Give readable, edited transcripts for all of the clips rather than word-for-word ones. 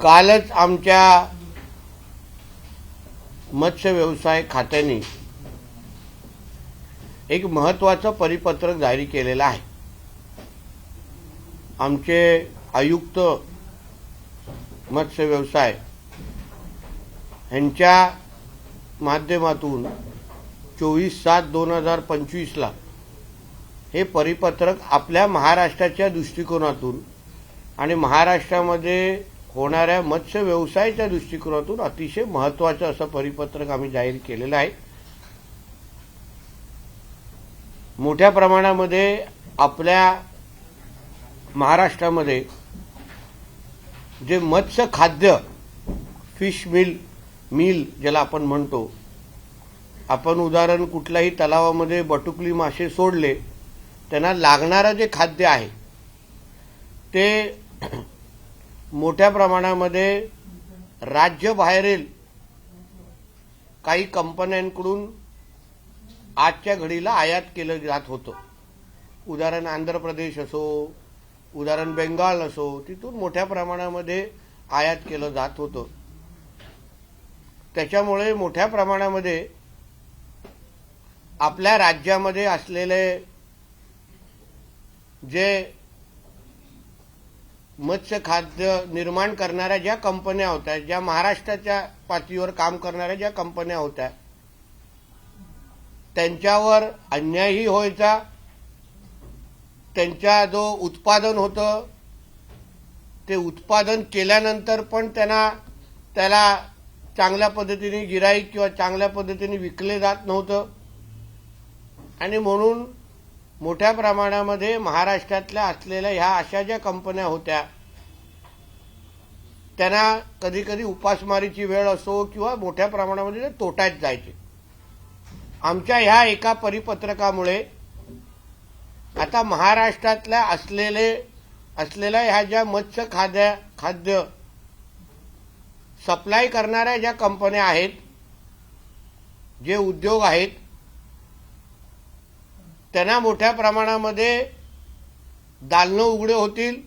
कालच आमच्या मत्स्य व्यवसाय खात्याने एक महत्त्वाचं परिपत्रक जारी केलेलं आहे। आमचे आयुक्त मत्स्य व्यवसाय यांच्या माध्यमातून 24/7/2025 ला हे परिपत्रक आपल्या महाराष्ट्राच्या दृष्टिकोनातून आणि महाराष्ट्रामध्ये होणाऱ्या मत्स्य व्यवसायाच्या दृष्टिकोनातून अतिशय महत्त्वाचं असं परिपत्रक आम्ही जाहीर केलेलं आहे। मोठ्या प्रमाणामध्ये आपल्या महाराष्ट्रामध्ये जे मत्स्य खाद्य फिश मिल ज्याला आपण म्हणतो, आपण उदाहरण कुठल्याही तलावामध्ये बटुकली मासे सोडले त्यांना लागणारं जे खाद्य आहे ते मोठ्या प्रमाणामध्ये राज्याबाहेरील काही कंपन्यांकडून आजच्या घडीला आयात केलं जात होतं। उदाहरण आंध्र प्रदेश असो, उदाहरण बेंगाल असो, तिथून मोठ्या प्रमाणामध्ये आयात केलं जात होतं। त्याच्यामुळे मोठ्या प्रमाणामध्ये आपल्या राज्यामध्ये असलेले जे मत्स्य खाद्य निर्माण करणाऱ्या ज्या कंपन्या होत्या, ज्या महाराष्ट्राच्या पातळीवर काम करणाऱ्या ज्या कंपन्या होत्या, त्यांच्यावर अन्यायही व्हायचा। त्यांच्या जो उत्पादन होतं ते उत्पादन केल्यानंतर पण त्याला चांगल्या पद्धतीने गिराईक किंवा चांगल्या पद्धतीने विकले जात नव्हतं। आणि म्हणून मोठ्या प्रमाणामध्ये महाराष्ट्रातल्या असलेल्या ह्या अशा ज्या कंपन्या होत्या त्यांना कधी कधी उपासमारीची वेळ असो किंवा मोठ्या प्रमाणामध्ये तोट्यात जायचे। आमच्या ह्या एका परिपत्रकामुळे आता महाराष्ट्रातल्या असलेल्या ह्या ज्या मत्स्य खाद्य सप्लाय करणाऱ्या ज्या कंपन्या आहेत, जे उद्योग आहेत, त्यांना मोठ्या प्रमाणामध्ये दालनं उघडे होतील।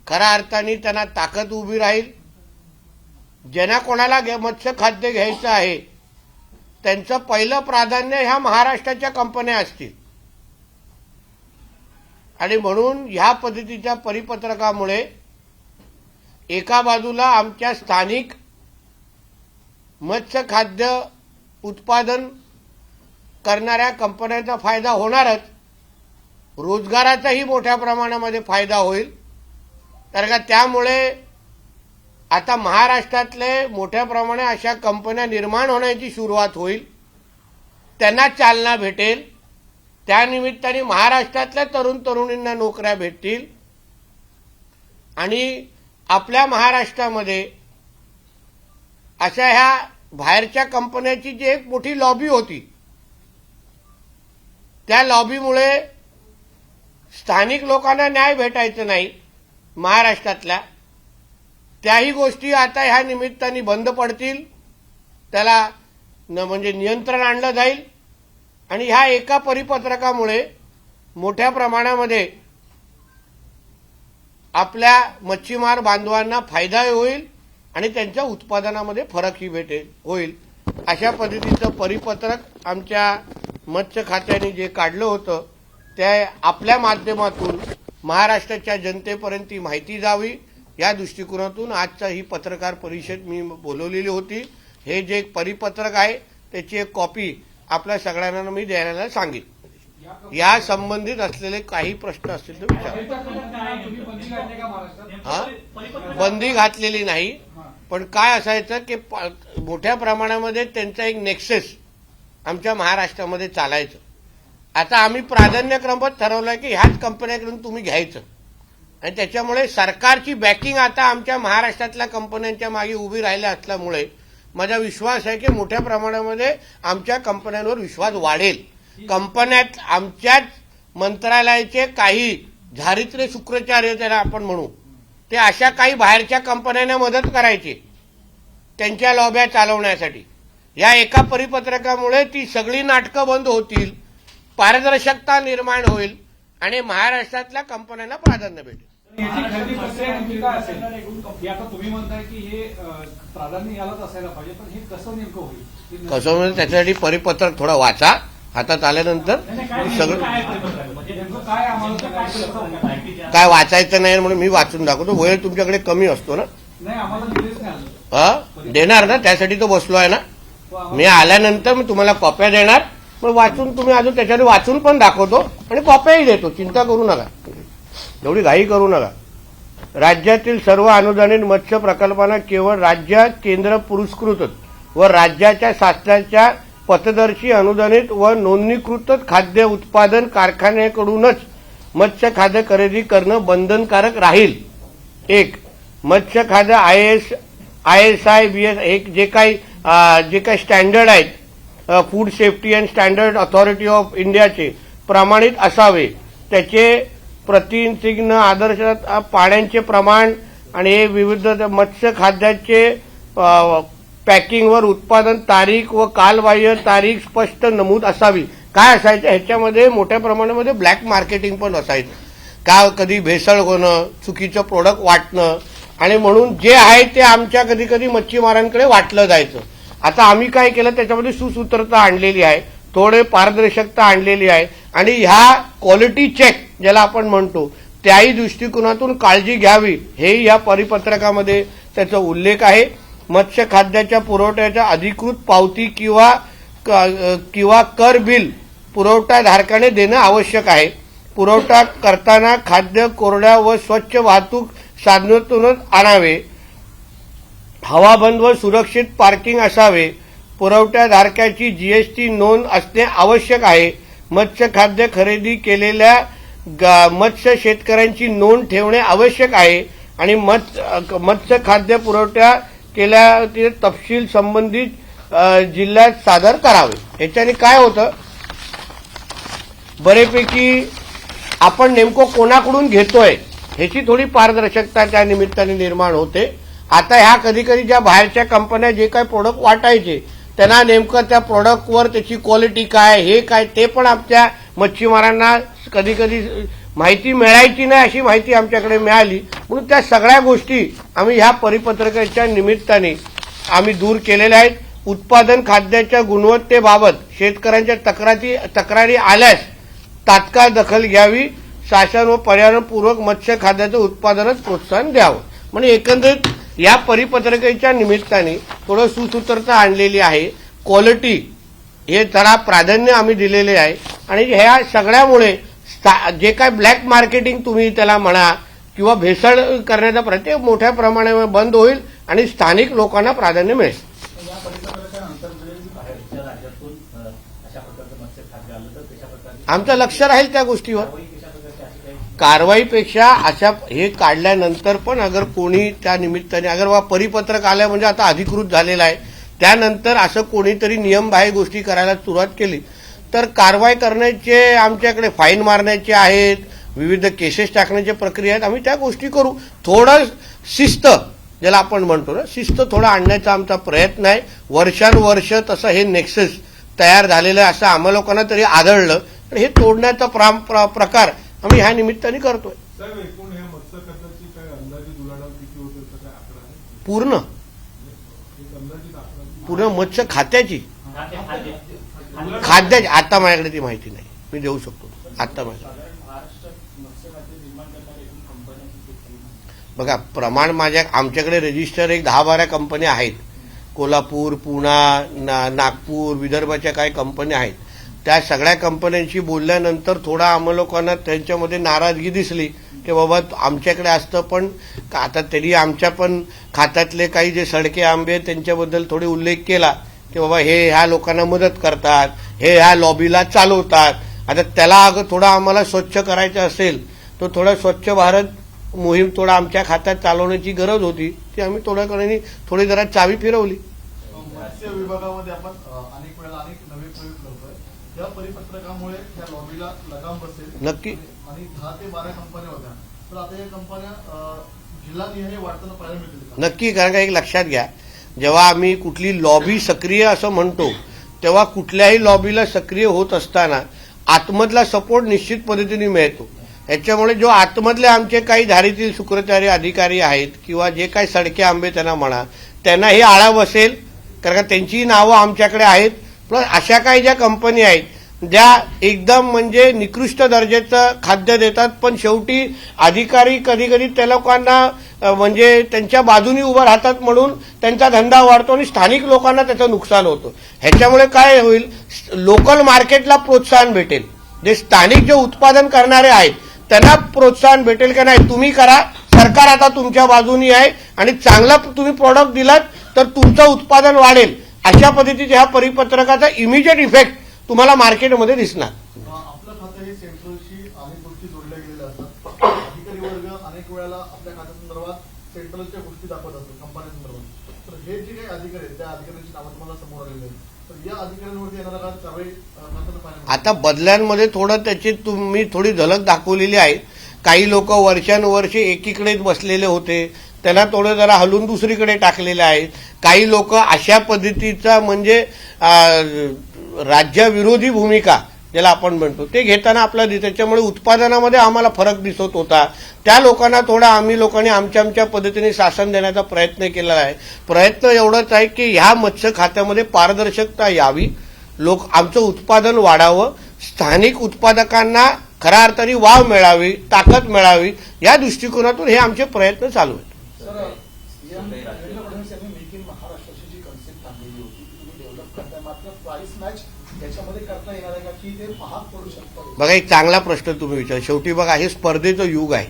खऱ्या अर्थाने त्यांना ताकद उभी राहील। ज्यांना कोणाला मत्स्य खाद्य घ्यायचं आहे त्यांचं पहिलं प्राधान्य ह्या महाराष्ट्राच्या कंपन्या असतील। आणि म्हणून ह्या पद्धतीच्या परिपत्रकामुळे एका बाजूला आमच्या स्थानिक मत्स्य खाद्य उत्पादन करणाऱ्या कंपन्यांचा फायदा होणारच, रोजगाराचाही मोठ्या प्रमाणामध्ये फायदा होईल। कारण का त्यामुळे आता महाराष्ट्रातले मोठ्या प्रमाणात अशा कंपन्या निर्माण होण्याची सुरुवात होईल, त्यांना चालना भेटेल। त्यानिमित्ताने महाराष्ट्रातल्या तरुण तरुणींना नोकऱ्या भेटतील आणि आपल्या महाराष्ट्रामध्ये अशा ह्या बाहेरच्या कंपन्यांची जी एक मोठी लॉबी होती, त्या लॉबीमुळे स्थानिक लोकांना न्याय भेटायचं नाही महाराष्ट्रातल्या, त्याही गोष्टी आता ह्या निमित्ताने बंद पडतील। त्याला म्हणजे नियंत्रण आणलं जाईल आणि ह्या एका परिपत्रकामुळे मोठ्या प्रमाणामध्ये आपल्या मच्छीमार बांधवांना फायदाही होईल आणि त्यांच्या उत्पादनामध्ये फरकही होईल। अशा पद्धतीचं परिपत्रक आमच्या मत्स्य खात्याने जे काढलं होतं ते आपल्या माध्यमातून महाराष्ट्राच्या जनतेपर्यंत ही माहिती जावी या दृष्टिकोनातून आजचा ही पत्रकार परिषद मी बोलवलेली होती। हे जे परिपत्रक आहे त्याची एक कॉपी आपल्या सगळ्यांना मी द्यायला सांगितलं। या संबंधित असलेले काही प्रश्न असतील तर विचारा। बंदी घातलेली नाही, पण काय असायचं की मोठ्या प्रमाणामध्ये त्यांचा एक नेक्सस आमच्या महाराष्ट्रामध्ये चालायचं। आता आम्ही प्राधान्यक्रमात ठरवलं की ह्याच कंपन्यांकडून तुम्ही घ्यायचं आणि त्याच्यामुळे सरकारची बॅकिंग आता आमच्या महाराष्ट्रातल्या कंपन्यांच्या मागे उभी राहिल्या असल्यामुळे माझा विश्वास आहे की मोठ्या प्रमाणामध्ये आमच्या कंपन्यांवर विश्वास वाढेल। कंपन्यात आमच्याच मंत्रालयाचे काही झारित्र्य शुक्राचार्य त्याला आपण म्हणू, ते अशा काही बाहेरच्या कंपन्यांना मदत करायची त्यांच्या लॉब्या चालवण्यासाठी। या एका परिपत्रकामुळे ती सगळी नाटकं बंद होतील, पारदर्शकता निर्माण होईल आणि महाराष्ट्रातल्या कंपन्यांना प्राधान्य भेटेल। याची खरेदी प्रक्रिया नेमकी काय असेल? हे आता तुम्ही म्हणताय की हे प्राधान्य यालाच असायला पाहिजे, पण हे कसं नेमकं होईल? कसं म्हणजे त्याच्यासाठी परिपत्रक थोडं वाचा हातात आल्यानंतर सगळं काय आम्हाला काय वाचायचं नाही म्हणून मी वाचून दाखवतो. वेळ तुमच्याकडे कमी असतो ना. नाही, आम्हाला दिलेच नाही आलं. देणार ना, त्यासाठी तो बसलो आहे ना. मी आल्यानंतर मी तुम्हाला कॉप्या देणार, मग वाचून तुम्ही अजून त्याच्यावर वाचून पण दाखवतो आणि कॉप्याही देतो. चिंता करू नका, एवढी घाई करू नका. राज्यातील सर्व अनुदानित मत्स्य प्रकल्पांना केवळ राज्य केंद्र पुरस्कृत व राज्याच्या शासनाच्या पथदर्शी अनुदानित व नोंदणीकृत खाद्य उत्पादन कारखान्याकडूनच मत्स्य खाद्य खरेदी करणं बंधनकारक राहील. एक, मत्स्य खाद्य ISI BS हे जे काही स्टँडर्ड आहेत food safety and standard authority of इंडियाचे प्रमाणित असावे. त्याचे प्रतिचिन्ह आदर्श पाण्याचे प्रमाण आणि हे विविध मत्स्य खाद्याचे पॅकिंगवर उत्पादन तारीख व कालबाह्य तारीख स्पष्ट नमूद असावी. काय असायचं ह्याच्यामध्ये मोठ्या प्रमाणामध्ये ब्लॅक मार्केटिंग पण असायचं. का कधी भेसळ होणं, चुकीचं प्रोडक्ट वाटणं आणि म्हणून जे आहे ते आमच्या कधी कधी मच्छीमारांकडे वाटलं जायचं. आता आम्ही काय केलं त्याच्यामध्ये सुसूत्रता आणलेली आहे, थोडे पारदर्शकता आणलेली आहे आणि ह्या क्वालिटी चेक ज्याला आपण म्हणतो त्याही दृष्टिकोनातून काळजी घ्यावी हेही या परिपत्रकामध्ये त्याचा उल्लेख आहे. मत्स्य खाद्याच्या पुरवठ्याच्या अधिकृत पावती किंवा कर बिल पुरवठाधारकाने देणं आवश्यक आहे. पुरवठा करताना खाद्य कोरड्या व स्वच्छ वाहतूक साधनातूनच आणावे. हवाबंद व सुरक्षित पार्किंग असावे. पुरवठाधारकाची GST नोंद असणे आवश्यक आहे. मत्स्य खाद्य खरेदी केलेल्या मत्स्य शेतकऱ्यांची नोंद ठेवणे आवश्यक आहे आणि मत्स्य खाद्य पुरवठा केल्या तपशील संबंधित जिल्ह्यात सादर करावे. याच्याने काय होतं, बरेपैकी आपण नेमकं कोणाकडून घेतोय ह्याची थोडी पारदर्शकता त्या निमित्ताने निर्माण होते. आता ह्या कधी कधी ज्या बाहेरच्या कंपन्या जे काही प्रोडक्ट वाटायचे त्यांना नेमकं त्या प्रोडक्टवर त्याची क्वालिटी काय हे काय ते पण आमच्या मच्छीमारांना कधी कधी माहिती मिळायची नाही, अशी माहिती आमच्याकडे मिळाली. म्हणून त्या सगळ्या गोष्टी आम्ही ह्या परिपत्रकाच्या निमित्ताने आम्ही दूर केलेल्या आहेत. उत्पादन खाद्याच्या गुणवत्तेबाबत शेतकऱ्यांच्या तक्रारी आल्यास तात्काळ दखल घ्यावी. शासन व पर्यावरणपूर्वक मत्स्य खाद्याचं उत्पादनास प्रोत्साहन द्यावं. म्हणजे एकंदरीत या परिपत्रकाच्या निमित्ताने थोडं सुसूत्रता आणलेली आहे. क्वालिटी हे जरा प्राधान्य आम्ही दिलेले आहे आणि ह्या सगळ्यामुळे जे काय ब्लॅक मार्केटिंग तुम्ही त्याला म्हणा किंवा भेसळ करण्याचा प्रत्येक मोठ्या प्रमाणावर बंद होईल आणि स्थानिक लोकांना प्राधान्य मिळेल. आमचं लक्ष राहील त्या गोष्टीवर. कारवाईपेक्षा अशा हे काढल्यानंतर पण अगर कोणी त्या निमित्ताने अगर परिपत्रक आलं म्हणजे आता अधिकृत झालेलं आहे, त्यानंतर असं कोणीतरी नियमबाह्य गोष्टी करायला सुरुवात केली तर कारवाई करण्याचे आमच्याकडे फाईन मारण्याचे आहेत, विविध केसेस टाकण्याच्या प्रक्रिया आहेत. आम्ही त्या गोष्टी करू. थोडं शिस्त ज्याला आपण म्हणतो ना, शिस्त थोडं आणण्याचा आमचा प्रयत्न आहे. वर्षानुवर्ष तसं हे नेक्सस तयार झालेलं आहे असं आम्हा लोकांना तरी आढळलं. पण हे तोडण्याचा प्रकार आम्ही ह्या निमित्ताने करतोय. पूर्ण मत्स्य खात्याची आता माझ्याकडे ती माहिती नाही, मी देऊ शकतो आता माझ्या. बघा प्रमाण आमच्याकडे रजिस्टर एक 10-12 कंपन्या आहेत. कोल्हापूर, पुणा, नागपूर, विदर्भाच्या काही कंपन्या आहेत. त्या सगळ्या कंपन्यांशी बोलल्यानंतर थोडा आम्हा लोकांना त्यांच्यामध्ये नाराजगी दिसली की बाबा आमच्याकडे असतं, पण आता त्यांनी आमच्या पण खात्यातले काही जे सडके आंबे त्यांच्याबद्दल थोडे उल्लेख केला की बाबा हे ह्या लोकांना मदत करतात, हे ह्या लॉबीला चालवतात. आता त्याला अगं थोडा आम्हाला स्वच्छ करायचं असेल तर थोडा स्वच्छ भारत मोहीम थोडा आमच्या खात्यात चालवण्याची गरज होती. ती आम्ही थोडी जरा चावी फिरवली. मत्स्य विभागामध्ये आपण अनेक वेळा अनेक नवे प्रयोग करतोय. या परिपत्रकामुळे त्या लॉबीला लगाम बसेल. नक्की. आणि 10 ते 12 कंपन्या होत्या तर आता या कंपन्या जिल्हानिहाय वाढताना पाहायला मिळतील. नक्की. कारण का एक लक्षात घ्या, जेव्हा आम्ही कुठली लॉबी सक्रिय असं म्हणतो तेव्हा कुठल्याही लॉबीला सक्रिय होत असताना आतमधला सपोर्ट निश्चित पद्धतीने मिळतो. याच्यामुळे जो आतमधले आमचे काही धारीतील सुक्रचारी अधिकारी आहेत किंवा जे काही सडके आंबे त्यांना म्हणा, त्यांना हे आळा बसेल, कारण का त्यांची नावं आमच्याकडे आहेत. प्लस अशा काही ज्या कंपनी आहेत ज्या एकदम म्हणजे निकृष्ट दर्जाचं खाद्य देतात, पण शेवटी अधिकारी कधी कधी त्या लोकांना म्हणजे त्यांच्या बाजूनी उभं राहतात म्हणून त्यांचा धंदा वाढतो आणि स्थानिक लोकांना त्याचं नुकसान होतं. ह्याच्यामुळे काय होईल, लोकल मार्केटला प्रोत्साहन भेटेल. जे स्थानिक जे उत्पादन करणारे आहेत त्यांना प्रोत्साहन भेटेल का नाही, तुम्ही करा, सरकार आता तुमच्या बाजूनी आहे आणि चांगला तुम्ही प्रोडक्ट दिलात तर तुमचं उत्पादन वाढेल. अशा पद्धतीच्या ह्या परिपत्रकाचा इमिजिएट इफेक्ट तुम्हाला मार्केटमध्ये दिसणार. आपलं खातं हे सेंट्रलशी अनेक गोष्टी जोडल्या गेलेल्या असतात. अधिकारी वर्ग अनेक वेळेला आपल्या खात्यासंदर्भात सेंट्रलच्या गोष्टी दाखवत असतात कंपन्यांसंदर्भात. तर हे जे काही अधिकारी आहेत त्या अधिकाऱ्यांची नावं तुम्हाला समोर आलेली आहेत, तर या अधिकाऱ्यांवरती येणारा काळ कारवाई खात्यानं पाहिजे. आता बदल्यांमध्ये थोडं त्याची तुम्ही थोडी झलक दाखवलेली आहे. काही लोक वर्षानुवर्षे एकीकडेच बसलेले होते, त्यांना थोडं जरा हलून दुसरीकडे टाकलेले आहे. काही लोक अशा पद्धतीचा म्हणजे राज्याविरोधी भूमिका ज्याला आपण म्हणतो ते घेताना आपल्याला त्याच्यामुळे उत्पादनामध्ये आम्हाला फरक दिसत होता. त्या लोकांना थोडा आम्ही लोकांनी आमच्या पद्धतीने शासन देण्याचा प्रयत्न केलेला आहे. प्रयत्न एवढंच आहे की ह्या मत्स्य खात्यामध्ये पारदर्शकता यावी, लोक आमचं उत्पादन वाढावं, स्थानिक उत्पादकांना खऱ्या अर्थाने वाव मिळावी, ताकद मिळावी, या दृष्टिकोनातून हे आमचे प्रयत्न चालू आहेत. सर, सीएम देवेंद्र फडणवीस यांनी मेक इन महाराष्ट्राची जी कन्सेप्ट आणलेली होती तुम्ही डेव्हलप करताय, मात्र प्राइस मॅच याच्यामध्ये करता येणार आहे का, की ते महाग पडू शकतं? बघा, एक चांगला प्रश्न तुम्ही विचार. शेवटी बघा, हे स्पर्धेचं युग आहे.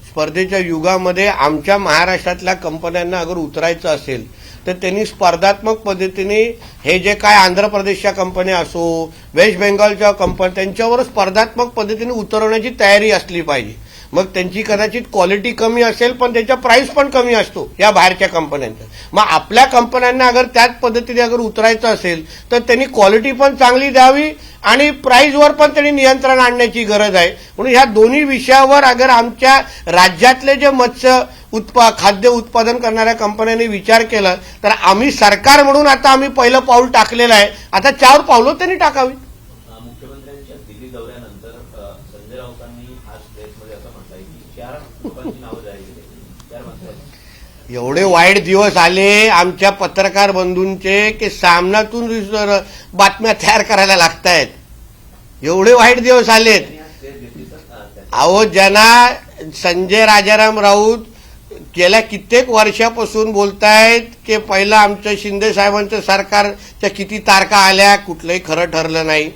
स्पर्धेच्या युगामध्ये आमच्या महाराष्ट्रातल्या कंपन्यांना अगर उतरायचं असेल तर त्यांनी स्पर्धात्मक पद्धतीने हे जे काय आंध्र प्रदेशच्या कंपन्या असो, वेस्ट बेंगॉलच्या कंपन्या, त्यांच्यावर स्पर्धात्मक पद्धतीने उतरवण्याची तयारी असली पाहिजे. मग त्यांची कदाचित क्वालिटी कमी असेल पण त्याचा प्राइस पण कमी असतो या बाहेरच्या कंपन्यांचा. मग आपल्या कंपन्यांना अगर त्याच पद्धतीने अगर उतरायचं असेल तर त्यांनी क्वालिटी पण चांगली द्यावी आणि प्राइसवर पण त्यांनी नियंत्रण आणण्याची गरज आहे. म्हणून ह्या दोन्ही विषयावर अगर आमच्या राज्यातले जे मत्स्य खाद्य उत्पादन करणाऱ्या कंपन्यांनी विचार केला तर आम्ही सरकार म्हणून आता आम्ही पहिलं पाऊल टाकलेलं आहे. आता 4 पावलं त्यांनी टाकावी. मुख्यमंत्र्यांच्या दिल्ली दौऱ्यानंतर संजय राऊतांनी आज प्रेसमध्ये असं म्हटलंय की 4 लोकांची नावं जाहीर केली, 4 मंत्र्यांची. एवढे वाईट दिवस आले आमच्या पत्रकार बंधूंचे की सामनातून बातम्या तयार करायला लागतायत. एवढे वाईट दिवस आलेत. अहो, ज्यांना संजय राजाराम राऊत गेल्या कित्येक वर्षापासून बोलतायत की पहिलं आमचं शिंदे साहेबांचं सरकारच्या किती तारखा आल्या, कुठलंही खरं ठरलं नाही.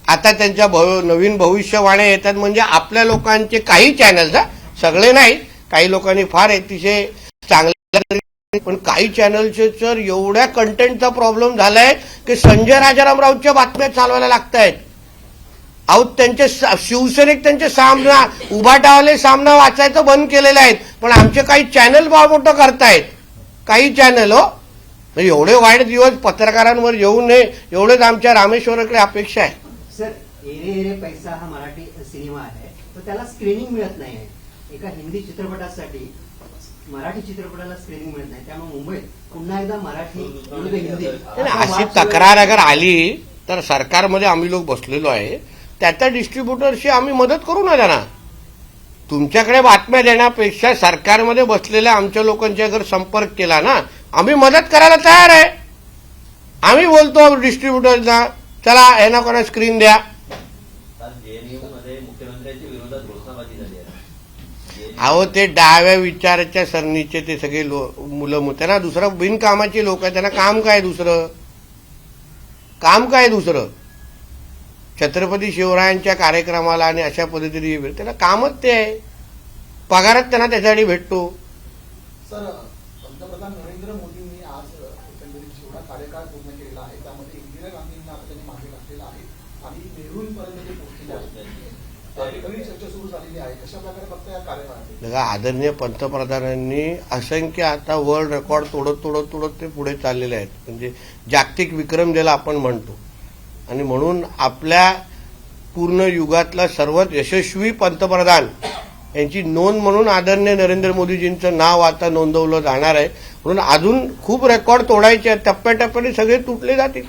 आता त्यांच्या नवीन भविष्यवाण्या येतात. म्हणजे आपल्या लोकांचे काही चॅनल्स, सगळे नाही, काही लोकांनी फार अतिशय चांगल्या, पण काही चॅनलचे तर एवढ्या कंटेंटचा प्रॉब्लेम झालाय की संजय राजाराम राऊतच्या बातम्या चालवायला लागतायत. अहो, त्यांचे शिवसैनिक त्यांचे सामना उभाटावाले सामना वाचायचं बंद केलेले आहेत, पण आमचे काही चॅनल बाळमोठं करतायत, काही चॅनल. हो, एवढे वाईट दिवस पत्रकारांवर येऊ नये एवढेच आमच्या रामेश्वराकडे अपेक्षा आहे. सर, एरे एरे पैसा हा मराठी सिनेमा आहे, तर त्याला स्क्रीनिंग मिळत नाही आहे. एका हिंदी चित्रपटासाठी मराठी चित्रपटाला स्क्रीनिंग मिळत नाही, त्यामुळे मुंबईत पुन्हा एकदा मराठी हिंदी अशी तक्रार अगर आली तर सरकारमध्ये आम्ही लोक बसलेलो आहे, त्याच्या डिस्ट्रीब्युटरशी आम्ही मदत करू ना त्यांना. तुमच्याकडे बातम्या देण्यापेक्षा सरकारमध्ये बसलेल्या आमच्या लोकांच्या अगर संपर्क केला ना, आम्ही मदत करायला तयार आहे. आम्ही बोलतो डिस्ट्रीब्युटरना, चला यांना कोणा स्क्रीन द्या. आज जेएनयूमध्ये मुख्यमंत्र्यांच्या विरोधात घोषणाबाजी झाली आहे. अहो, ते डाव्या विचाराच्या सरणीचे ते सगळे मुलं, त्यांना दुसरं बिनकामाची लोक आहेत, त्यांना काम काय दुसरं, काम काय दुसरं. छत्रपती शिवरायांच्या कार्यक्रमाला आणि अशा पद्धतीने त्याला कामच ते आहे, पगारच त्यांना त्याच्यासाठी भेटतो. सर, पंतप्रधान नरेंद्र मोदींनी आज एकंदरीत जेवढा कार्यकाळ पूर्ण केलेला आहे त्यामध्ये इंदिरा गांधींना त्यांनी मागे टाकलेला आहे आणि नेहरूंपर्यंत ते पोहोचलेले आहेत. त्या ठिकाणी चर्चा सुरू झालेली आहे. कशा प्रकारे फक्त या कार्यकाळात बघा, आदरणीय पंतप्रधानांनी असंख्य आता वर्ल्ड रेकॉर्ड तोडत ते पुढे चाललेले आहेत. म्हणजे जागतिक विक्रम ज्याला आपण म्हणतो. आणि म्हणून आपल्या पूर्ण युगातला सर्वात यशस्वी पंतप्रधान यांची नोंद म्हणून आदरणीय नरेंद्र मोदीजींचं नाव आता नोंदवलं जाणार आहे. म्हणून अजून खूप रेकॉर्ड तोडायचे आहेत, टप्प्याटप्प्याने सगळे तुटले जातील.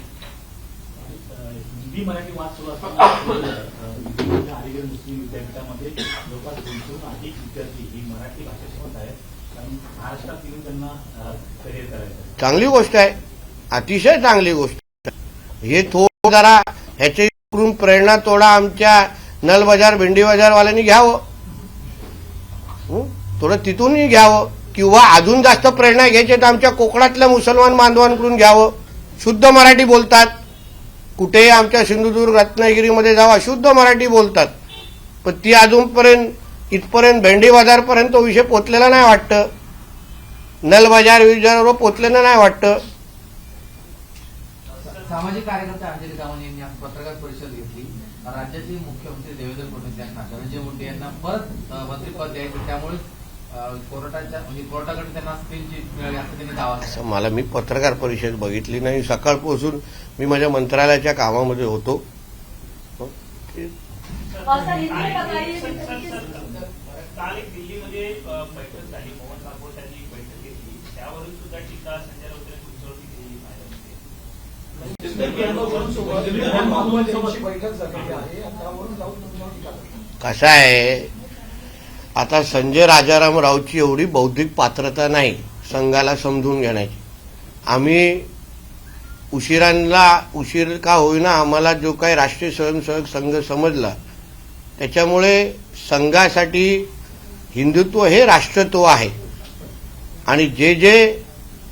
हिंदी मराठी वाद सुरू असताना मुंबईच्या अलीगढ मुस्लिम विद्यापीठामध्ये जवळपास 200हून अधिक विद्यार्थी ही मराठी भाषा शिकवत आहेत आणि महाराष्ट्रात येऊन त्यांना करिअर करायचं आहे. चांगली गोष्ट आहे, अतिशय चांगली गोष्ट आहे. हे थोडं जरा ह्याच्याकडून प्रेरणा थोडा आमच्या नल बाजार भेंडी बाजारवाल्यांनी घ्यावं, थोडं तिथूनही घ्यावं, किंवा अजून जास्त प्रेरणा घ्यायची तर आमच्या कोकणातल्या मुसलमान बांधवांकडून घ्यावं. शुद्ध मराठी बोलतात, कुठेही आमच्या सिंधुदुर्ग रत्नागिरीमध्ये जावा शुद्ध मराठी बोलतात. पण ती अजूनपर्यंत इथपर्यंत भेंडी बाजारपर्यंत तो विषय पोचलेला नाही वाटतं, नल बाजार विजारावर पोचलेलं नाही वाटतं. सामाजिक कार्यकर्ते अंजली गावणे यांनी आज पत्रकार परिषद घेतली. राज्याचे मुख्यमंत्री देवेंद्र फडणवीस यांना धनंजय मुंडे यांना परत मंत्रिपद द्यायचं, त्यामुळे कोर्टाकडे त्यांना स्क्रीन चिट मिळाली असं त्यांनी दावा केला. असं मला, मी पत्रकार परिषद बघितली नाही. सकाळपासून मी माझ्या मंत्रालयाच्या कामामध्ये होतो. काल एक दिल्लीमध्ये बैठक झाली, मोहन भागवत यांनी बैठक घेतली, त्यावरून सुद्धा टीका संजय राऊत यांनी तुमच्यावरती केली बैठक झालेली आहे आणि त्यावरून राऊत तुमच्यावर टीका करतात. कसं आहे, आता संजय राजाराम राऊतची एवढी बौद्धिक पात्रता नाही संघाला समजून घेण्याची. आम्ही उशीर का होईना आम्हाला जो काही राष्ट्रीय स्वयंसेवक संघ समजला, त्याच्यामुळे संघासाठी हिंदुत्व हे राष्ट्रत्व आहे. आणि जे जे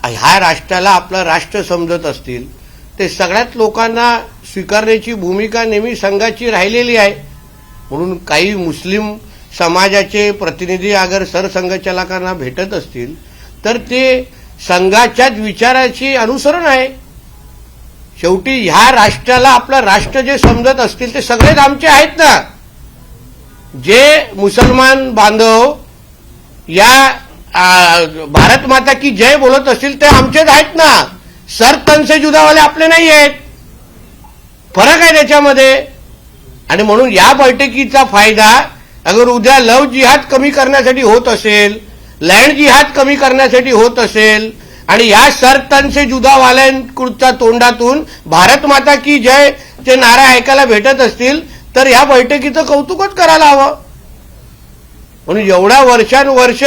ह्या राष्ट्राला आपलं राष्ट्र समजत असतील ते सगळ्याच लोकांना स्वीकारण्याची भूमिका नेहमी संघाची राहिलेली आहे. म्हणून काही मुस्लिम समाजाचे प्रतिनिधी अगर सरसंघचालकांना भेटत असतील तर ते संघाच्याच विचाराची अनुसरण आहे. शेवटी ह्या राष्ट्राला आपलं राष्ट्र जे समजत असतील ते सगळेच आमचे आहेत ना. जे मुसलमान बांधव या भारत माता की जय बोलत असतील ते आमचेच आहेत ना. सर तन से जुदावाले आपले नाही आहेत, फरक आहे त्याच्यामध्ये. आणि म्हणून या बैठकीचा फायदा अगर उद्या लव जिहाद कमी करण्यासाठी होत असेल, लँड जिहाद कमी करण्यासाठी होत असेल आणि ह्या सर तन से जुदावाल्यांच्या तोंडातून भारत माता की जय चे नारे ऐकायला भेटत असतील तर ह्या बैठकीचं कौतुकच करायला हवं. म्हणून एवढ्या वर्षानुवर्ष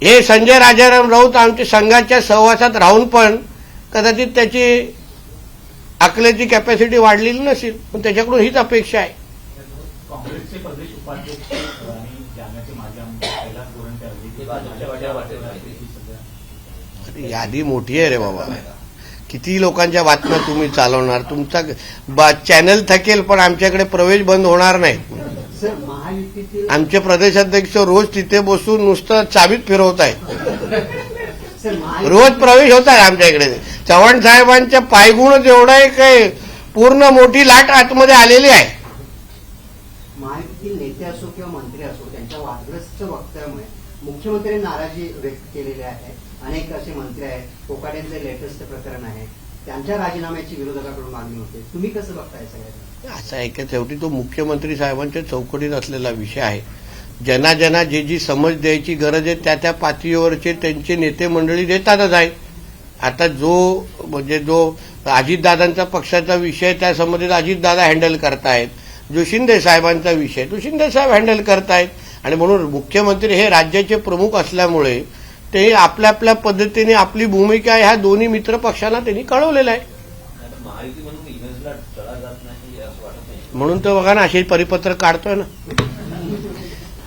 हे संजय राजाराम राऊत आमच्या संघाच्या सहवासात राहून पण कदाचित त्याची अकलेची कॅपॅसिटी वाढलेली नसेल, पण त्याच्याकडून हीच अपेक्षा आहे. काँग्रेसचे प्रदेश उपाध्यक्ष आणि जालन्याचे माजी आमदार कैलास गोरंट्याल यादी मोठी आहे रे बाबा. किती लोकांच्या बातम्या तुम्ही चालवणार, तुमचा चॅनल थकेल पण आमच्याकडे प्रवेश बंद होणार नाही. सर, महायुतीतील आमचे प्रदेशाध्यक्ष रोज तिथे बसून नुसतं चाबीत फिरवत आहेत, सर रोज प्रवेश होत आहे आमच्या इकडे. चव्हाण साहेबांच्या पायगुणच एवढं आहे काय पूर्ण मोठी लाट आतमध्ये आलेली आहे. महायुतीतील नेते असो किंवा मंत्री असो त्यांच्या वादग्रस्त वक्तव्यामुळे मुख्यमंत्र्यांनी नाराजी व्यक्त केलेली आहे. अनेक असे मंत्री आहेत, कोकाटेंचे लेटेस्ट प्रकरण आहे, त्यांच्या राजीनाम्याची विरोधकाकडून मागणी होते. तुम्ही कसं बघताय सगळ्यात? असं आहे की शेवटी तो मुख्यमंत्री साहेबांच्या चौकटीत असलेला विषय आहे. ज्यांना जी समज द्यायची गरज आहे त्या पातळीवरचे त्यांचे नेते मंडळी देतातच आहे. आता जो अजितदादांचा पक्षाचा विषय त्या संबंधित अजितदादा हँडल करतायत, जो शिंदे साहेबांचा विषय तो शिंदे साहेब हँडल करतायत. आणि म्हणून मुख्यमंत्री हे राज्याचे प्रमुख असल्यामुळे ते आपल्या आपल्या पद्धतीने आपली भूमिका ह्या दोन्ही मित्र पक्षांना त्यांनी कळवलेलं आहे. महायुती म्हणून इमेजला तडा जात नाही असं वाटत नाही. म्हणून तर बघा ना असे परिपत्रक काढतोय ना,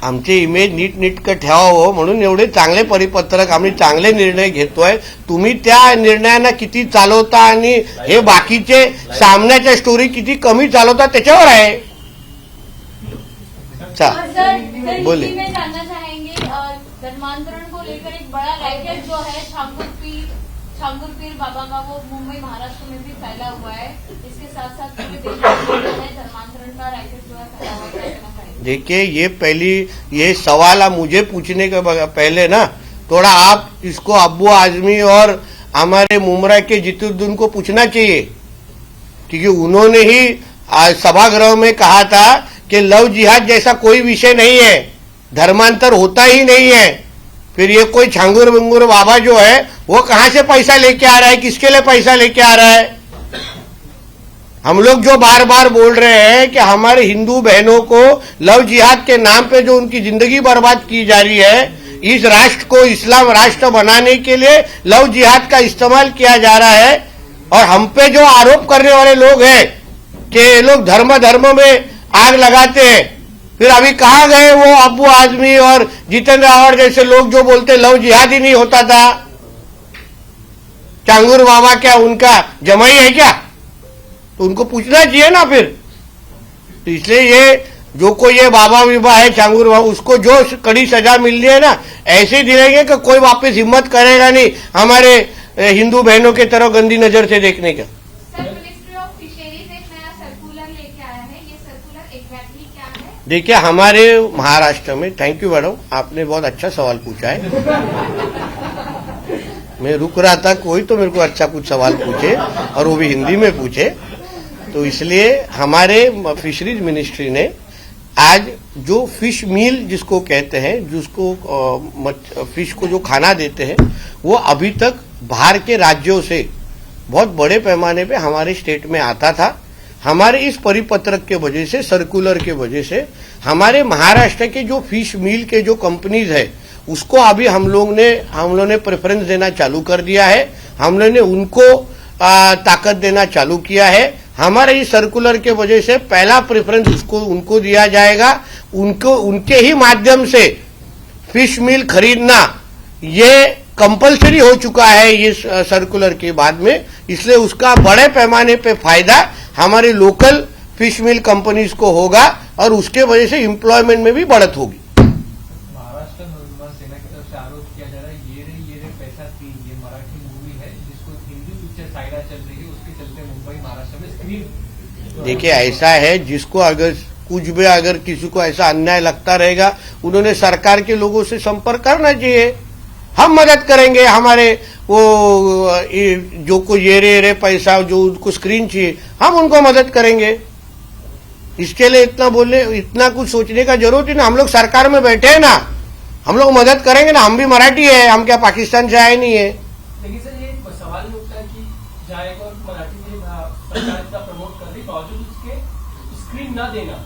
आमचे इमेज नीटनेटकं ठेवावं म्हणून एवढे चांगले परिपत्रक, आम्ही चांगले निर्णय घेतोय. तुम्ही त्या निर्णयांना किती चालवता आणि हे बाकीचे सामन्याच्या स्टोरी किती कमी चालवता त्याच्यावर आहे. बोले में जानना चाहेंगे धर्मांतरण को लेकर एक बड़ा रैकेट जो है छांगुर पीर बाबा का वो मुंबई महाराष्ट्र में भी फैला हुआ है. इसके साथ साथ पूरे देश में धर्मांतरण का रैकेट जो है फैला हुआ है. देखिए ये सवाल आप मुझे पूछने के पहले ना थोड़ा आप इसको अब्बू आजमी और हमारे मुमरा के जितुद्दीन को पूछना चाहिए, क्योंकि उन्होंने ही सभागृह में कहा था कि लव जिहाद जैसा कोई विषय नहीं है, धर्मांतर होता ही नहीं है. फिर ये कोई छांगुर बंगुर बाबा जो है वो कहां से पैसा लेके आ रहा है, किसके लिए पैसा लेके आ रहा है. हम लोग जो बार बार बोल रहे हैं कि हमारे हिंदू बहनों को लव जिहाद के नाम पे जो उनकी जिंदगी बर्बाद की जा रही है, इस राष्ट्र को इस्लाम राष्ट्र बनाने के लिए लव जिहाद का इस्तेमाल किया जा रहा है। और हम पे जो आरोप करने वाले लोग हैं कि ये लोग धर्म धर्म में आग लगाते हैं, फिर अभी कहाँ गए वो अबू आजमी और जितेंद्र आव्हाड जैसे लोग जो बोलते लव जिहाद ही नहीं होता था? चांगुर बाबा क्या उनका जमाई है क्या? तो उनको पूछना चाहिए ना फिर। तो इसलिए ये जो कोई ये बाबा विबा है चांगुर बाबा, उसको जो कड़ी सजा मिल रही है ना, ऐसे दिलेंगे कि कोई वापस हिम्मत करेगा नहीं हमारे हिंदू बहनों के तरफ गंदी नजर से देखने का। सर, मिनिस्ट्री ऑफ फिशरीज एक नया सर्कुलर लेके आया है, ये सर्कुलर एग्जैक्टली क्या है? देखिए, हमारे महाराष्ट्र में, थैंक यू मैडम, आपने बहुत अच्छा सवाल पूछा है। मैं रुक रहा था कोई तो मेरे को अच्छा कुछ सवाल पूछे, और वो भी हिंदी में पूछे। तो इसलिए हमारे फिशरीज मिनिस्ट्री ने आज जो फिश मील जिसको कहते हैं, जिसको फिश को जो खाना देते हैं, वो अभी तक बाहर के राज्यों से बहुत बड़े पैमाने पे हमारे स्टेट में आता था। हमारे इस परिपत्रक के वजह से, सर्कुलर के वजह से, हमारे महाराष्ट्र के जो फिश मील के जो कंपनीज है, उसको अभी हम लोग ने प्रेफरेंस देना चालू कर दिया है। हम लोग ने उनको ताकत देना चालू किया है। हमारे इस सर्कुलर के वजह से पहला प्रेफरेंस उनको दिया जाएगा। उनके ही माध्यम से फिश मील खरीदना ये कंपलसरी हो चुका है ये सर्कुलर के बाद में। इसलिए उसका बड़े पैमाने पे फायदा हमारे लोकल फिश मिल कंपनीज को होगा, और उसके वजह से एम्प्लॉयमेंट में भी बढ़त होगी। महाराष्ट्र नवनिर्माण सेना की तरफ से आरोप किया जा रहा है, ये रे पैसा 3, ये मराठी मूवी है जिसको हिंदी पिक्चर साइडा चल रही है, उसके चलते मुंबई महाराष्ट्र में स्क्रीन। देखिए, ऐसा है, जिसको अगर कुछ भी अगर किसी को ऐसा अन्याय लगता रहेगा, उन्होंने सरकार के लोगों से संपर्क करना चाहिए। हम मदद करेंगे। हमारे वो जो कोई ये रे पैसा जो उनको स्क्रीन चाहिए, हम उनको मदद करेंगे। इसके लिए इतना कुछ सोचने का जरूरत ही ना। हम लोग सरकार में बैठे हैं ना, हम लोग मदद करेंगे ना। हम भी मराठी है, हम क्या पाकिस्तान से आए नहीं है। लेकिन सर, ये सवाल उठता है कि जाएगा और मराठी में सरकार इतना प्रमोट कर रही, बावजूद उसके स्क्रीन ना देना,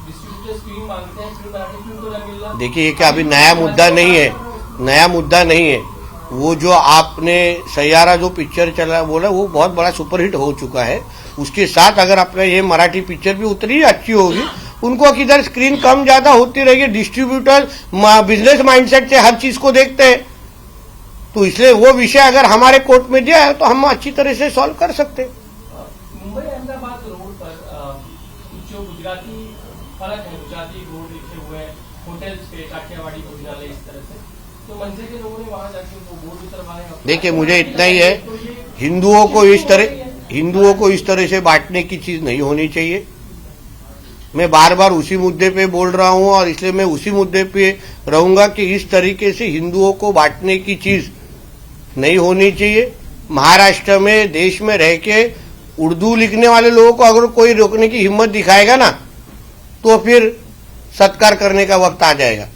डिस्ट्रीब्यूटर स्क्रीन मांगते हैं, फिर मराठी फिल्म को न मिलना। देखिए, ये क्या अभी नया मुद्दा नहीं है, नया मुद्दा नहीं है। वो जो आपने सैयारा जो पिक्चर चला बोला, वो बहुत बड़ा सुपरहिट हो चुका है। उसके साथ अगर अपने ये मराठी पिक्चर भी उतनी अच्छी होगी, उनको किधर स्क्रीन कम ज्यादा होती रहेगी। डिस्ट्रीब्यूटर बिजनेस माइंडसेट से हर चीज को देखते हैं। तो इसलिए वो विषय अगर हमारे कोर्ट में दिया है तो हम अच्छी तरह से सॉल्व कर सकते हैं। मुंबई अहमदाबाद रोड पर जो गुजराती फलक है, गुजराती बोर्ड लिखे हुए हैं, होटल्स पे काठियावाड़ी भोजनालय, इस तरह से, तो मंजे के लोगों ने वहां जाके वो बोर्ड उतरवाए। देखिए, मुझे इतना ही है, हिंदुओं को इस तरह से बांटने की चीज नहीं होनी चाहिए। मैं बार बार उसी मुद्दे पे बोल रहा हूं, और इसलिए मैं उसी मुद्दे पे रहूंगा कि इस तरीके से हिंदुओं को बांटने की चीज नहीं होनी चाहिए। महाराष्ट्र में, देश में रह के उर्दू लिखने वाले लोगों को अगर कोई रोकने की हिम्मत दिखाएगा ना, तो फिर सत्कार करने का वक्त आ जाएगा।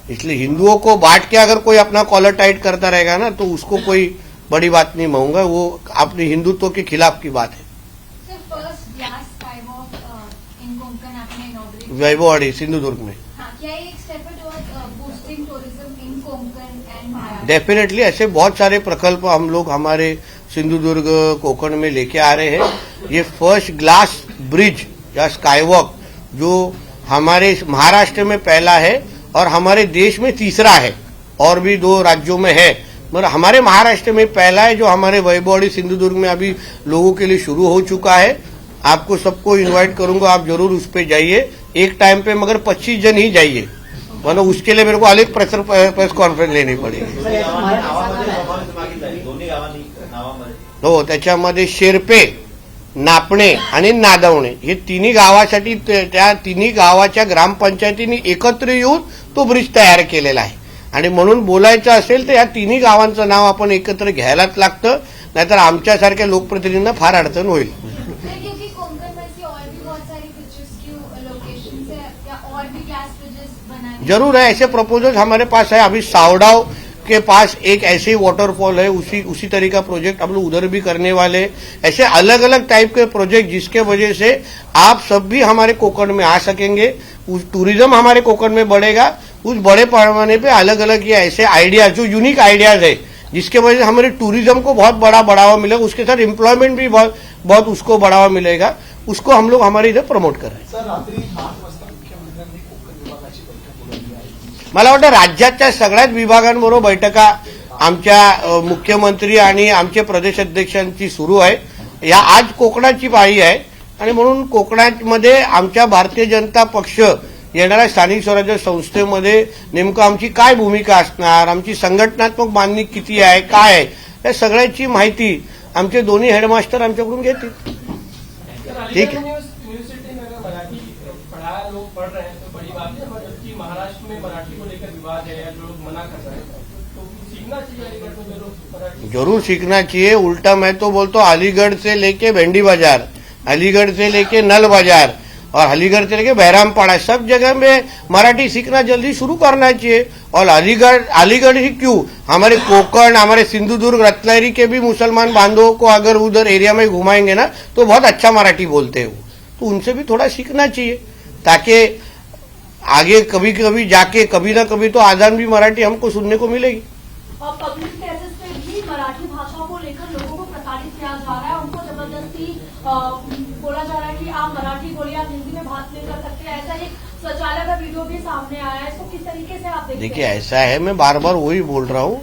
इसलिए हिंदुओं को बांट के अगर कोई अपना कॉलर टाइट करता रहेगा ना, तो उसको कोई बड़ी बात नहीं मानूंगा। वो अपने हिंदुत्व के खिलाफ की बात है। Sir, first glass skywalk in Konkan आपने इनॉग्रेट वैभववाड़ी सिंधुदुर्ग में। हाँ, क्या ये एक स्टेप है towards boosting tourism in Konkan end Maharashtra? Definitely ऐसे बहुत सारे प्रकल्प हम लोग हमारे सिंधुदुर्ग कोकण में लेके आ रहे हैं। ये फर्स्ट ग्लास ब्रिज या स्काईवॉक जो हमारे महाराष्ट्र में पहला है और हमारे देश में तीसरा है, और भी 2 राज्यों में है, मगर हमारे महाराष्ट्र में पहला है, जो हमारे वैभववाड़ी सिंधुदुर्ग में अभी लोगों के लिए शुरू हो चुका है। आपको सबको इनवाइट करूंगा, आप जरूर उस पे जाइए एक टाइम पे, मगर 25 जन ही जाइए, वरना उसके लिए मेरे को अलग प्रेस कॉन्फ्रेन्स लेनी पडेल। हो, त्याच्यामध्ये शेरपे, नापणे आणि नादवणे हे तिन्ही गावासाठी, त्या तिन्ही गावाच्या ग्रामपंचायतींनी एकत्र येऊन तो ब्रिज तयार केलेला आहे। आणि म्हणून बोलायचं असेल तर या तिन्ही गावांचं नाव आपण एकत्र घ्यायलाच लागतं, नाहीतर आमच्यासारख्या लोकप्रतिनिधींना फार अडचण होईल। क्योंकि कोंकण में से और भी बहुत सारी पिक्चर्स लोकेशन है, या और भी ग्लास ब्रिजेस बनाए जरूर है, ऐसे प्रपोजल हमारे पास है। अभी सावडाव के पास एक ऐसे ही वाटरफॉल है, उसी तरह का प्रोजेक्ट हम लोग उधर भी करने वाले हैं। ऐसे अलग अलग टाइप के प्रोजेक्ट जिसके वजह से आप सब भी हमारे कोकण में आ सकेंगे, टूरिज्म हमारे कोकण में बढ़ेगा। उस बड़े पैमाने पे अलग अलग ये ऐसे आइडियाज जो यूनिक आइडियाज है जिसके वजह से हमारे टूरिज्म को बहुत बड़ा बढ़ावा मिलेगा, उसके साथ एम्प्लॉयमेंट भी बहुत उसको बढ़ावा मिलेगा, उसको हम लोग हमारे इधर प्रमोट कर रहे हैं। सर रात्री 8 वाजता मुख्यमंत्र्यांनी कोकण विभागाची बैठक बोलावली आहे. मला वाटतं राज्याच्या सगळ्याच विभागांबरोबर बैठका आमच्या मुख्यमंत्री आणि आमचे प्रदेश अध्यक्षांची सुरू आहे. या आज कोकणाची पाळी आहे आणि म्हणून कोकणामध्ये आमच्या भारतीय जनता पक्ष येणाऱ्या स्थानिक स्वराज्य संस्थेमध्ये नेमकं आमची काय भूमिका असणार, आमची संघटनात्मक बांधणी किती आहे, काय आहे, या सगळ्याची माहिती आमचे दोन्ही हेडमास्टर आमच्याकडून घेतील. ठीक है. यूनिवर्सिटी में अगर मराठी पढ़ाया लोग पढ़ रहे हैं तो बड़ी बात है, जबकि महाराष्ट्र में मराठी को लेकर विवाद है या जो लोग मना कर रहे हैं तो सीखना चाहिए अलीगढ़ में जो लोग मराठी. जरूर सीखना चाहिए. उल्टा मैं तो बोलता हूँ अलीगढ़ से लेके भेंडी बाजार, अलीगढ़ से लेके नल बाजार और अलीगढ़ से लेके बहरामपाड़ा सब जगह में मराठी सीखना जल्दी शुरू करना चाहिए. और अलीगढ़ ही क्यों, हमारे कोकण, हमारे सिंधुदुर्ग, रत्नागिरी के भी मुसलमान बांधवों को अगर उधर एरिया में घुमाएंगे ना तो बहुत अच्छा मराठी बोलते हैं वो, तो उनसे भी थोड़ा सीखना चाहिए ताकि आगे कभी कभी जाके कभी ना कभी तो आजान भी मराठी हमको सुनने को मिलेगी. और पब्लिक प्लेसेस पे भी मराठी भाषा को लेकर लोगों को प्रताड़ित किया जा रहा है, उनको जबरदस्ती बोला जा रहा है कि आप मराठी बोलिए, आप हिंदी में बात नहीं कर सकते. ऐसा एक शौचालय का वीडियो भी सामने आया है, इसको किस तरीके से आप देखते हैं? देखिए ऐसा है, मैं बार बार वही बोल रहा हूँ,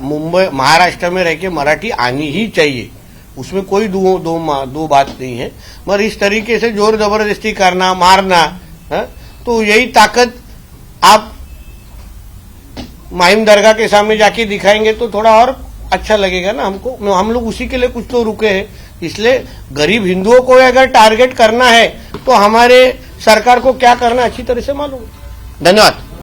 मुंबई महाराष्ट्र में रह के मराठी आनी ही चाहिए, उसमें कोई दो बात नहीं है. मगर इस तरीके से जोर जबरदस्ती करना, मारना, तो यही ताकत आप माहिम दरगाह के सामने जाके दिखाएंगे तो थोड़ा और अच्छा लगेगा ना हमको. हम लोग उसी के लिए कुछ तो रुके हैं. इसलिए गरीब हिंदुओं को अगर टारगेट करना है तो हमारे सरकार को क्या करना अच्छी तरह से मालूम है. धन्यवाद.